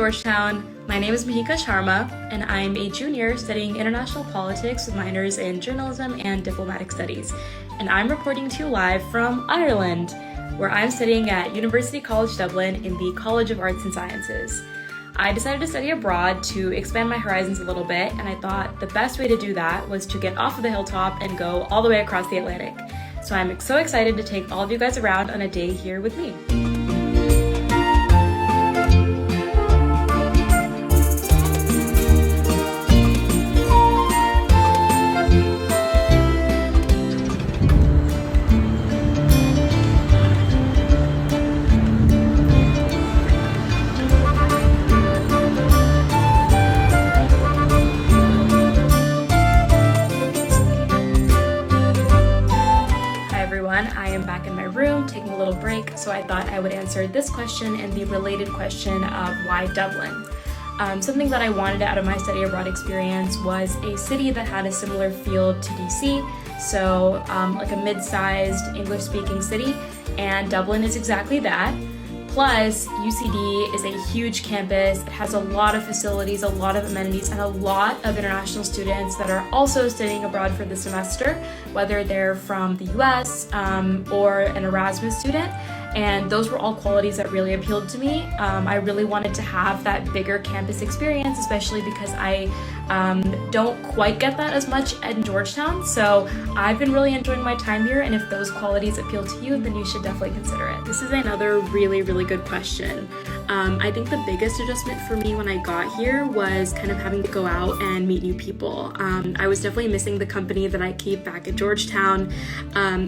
Georgetown. My name is Mahika Sharma, and I'm a junior studying international politics with minors in journalism and diplomatic studies. And I'm reporting to you live from Ireland, where I'm studying at University College Dublin in the College of Arts and Sciences. I decided to study abroad to expand my horizons a little bit, and I thought the best way to do that was to get off of the hilltop and go all the way across the Atlantic. So I'm so excited to take all of you guys around on a day here with me. I am back in my room taking a little break, so I thought I would answer this question and the related question of why Dublin. Something that I wanted out of my study abroad experience was a city that had a similar feel to DC, so like a mid-sized English-speaking city, and Dublin is exactly that. Plus, UCD is a huge campus. It has a lot of facilities, a lot of amenities, and a lot of international students that are also studying abroad for the semester, whether they're from the US or an Erasmus student. And those were all qualities that really appealed to me. I really wanted to have that bigger campus experience, especially because I don't quite get that as much in Georgetown. So I've been really enjoying my time here, and if those qualities appeal to you, then you should definitely consider it. This is another really good question. I think the biggest adjustment for me when I got here was kind of having to go out and meet new people. I was definitely missing the company that I keep back at Georgetown.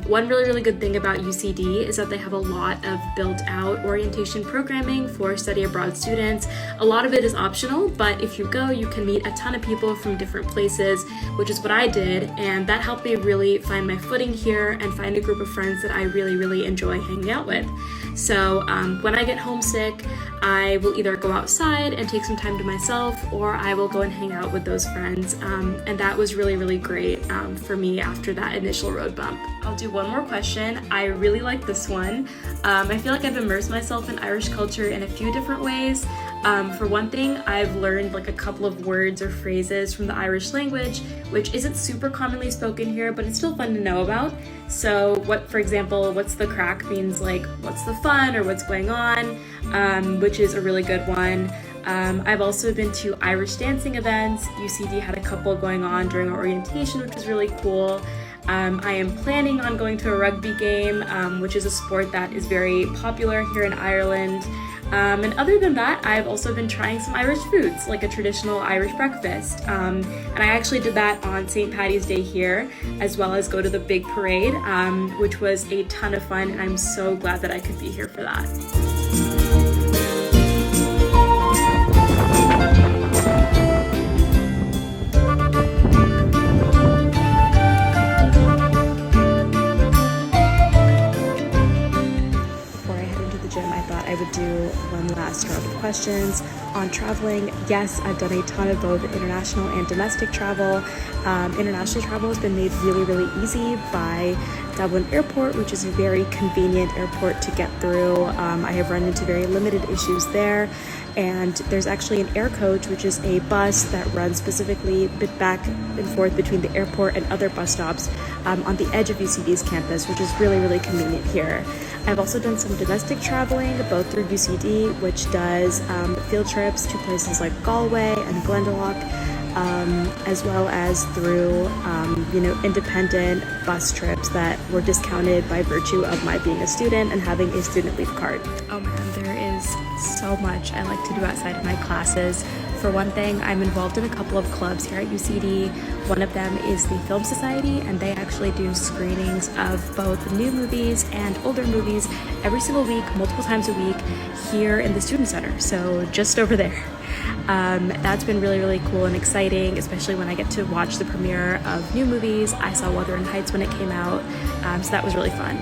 One really good thing about UCD is that they have a lot of built out orientation programming for study abroad students. A lot of it is optional, but if you go, you can meet a ton of people from different places, which is what I did, and that helped me really find my footing here and find a group of friends that I really enjoy hanging out with. So when I get homesick, I will either go outside and take some time to myself, or I will go and hang out with those friends, and that was really great for me after that initial road bump. I'll do one more question. I really like this one. I feel like I've immersed myself in Irish culture in a few different ways. For one thing, I've learned like a couple of words or phrases from the Irish language, which isn't super commonly spoken here, but it's still fun to know about. So for example, what's the crack means like what's the fun or what's going on, which is a really good one. I've also been to Irish dancing events. UCD had a couple going on during our orientation, which was really cool. I am planning on going to a rugby game, which is a sport that is very popular here in Ireland. And other than that, I've also been trying some Irish foods, like a traditional Irish breakfast. And I actually did that on St. Paddy's Day here, as well as go to the big parade, which was a ton of fun, and I'm so glad that I could be here for that. I would do one last round of questions on traveling. Yes, I've done a ton of both international and domestic travel. International travel has been made really easy by Dublin Airport, which is a very convenient airport to get through. I have run into very limited issues there. And there's actually an air coach, which is a bus that runs specifically back and forth between the airport and other bus stops on the edge of UCD's campus, which is really convenient here. I've also done some domestic traveling, both through UCD, which does field trips to places like Galway and Glendalough, as well as through independent bus trips that were discounted by virtue of my being a student and having a student leave card. Oh man, there is so much I like to do outside of my classes. For one thing, I'm involved in a couple of clubs here at UCD. One of them is the Film Society, and they actually do screenings of both new movies and older movies every single week, multiple times a week, here in the Student Center, so just over there. That's been really cool and exciting, especially when I get to watch the premiere of new movies. I saw Wuthering Heights when it came out, so that was really fun.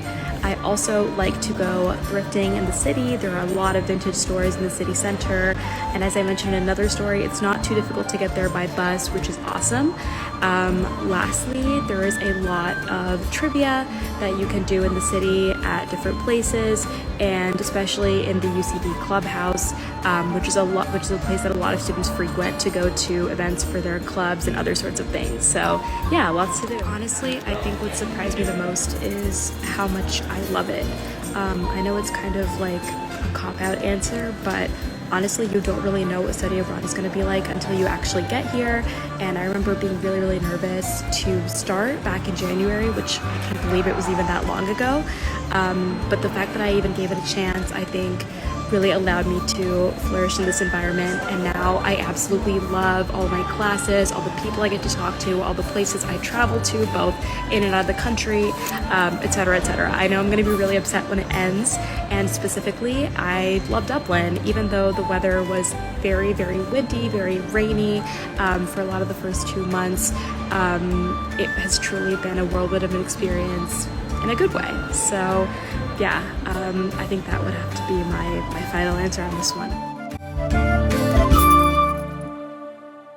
I also like to go thrifting in the city. There are a lot of vintage stores in the city center, and as I mentioned in another story, it's not too difficult to get there by bus, which is awesome. Lastly, there is a lot of trivia that you can do in the city at different places, and especially in the UCD clubhouse, which is a place that a lot of students frequent to go to events for their clubs and other sorts of things. So yeah, lots to do. Honestly, I think what surprised me the most is how much I love it. I know it's kind of like a cop-out answer, but honestly, you don't really know what study abroad is going to be like until you actually get here. And I remember being really, really nervous to start back in January, which I can't believe it was even that long ago. But the fact that I even gave it a chance, I think really allowed me to flourish in this environment. And now I absolutely love all my classes, all the people I get to talk to, all the places I travel to, both in and out of the country, etc., etc. I know I'm going to be really upset when it ends, and specifically, I love Dublin, even though the weather was very, very windy, very rainy for a lot of the first 2 months. It has truly been a whirlwind of an experience in a good way. So yeah, I think that would have to be my final answer on this one.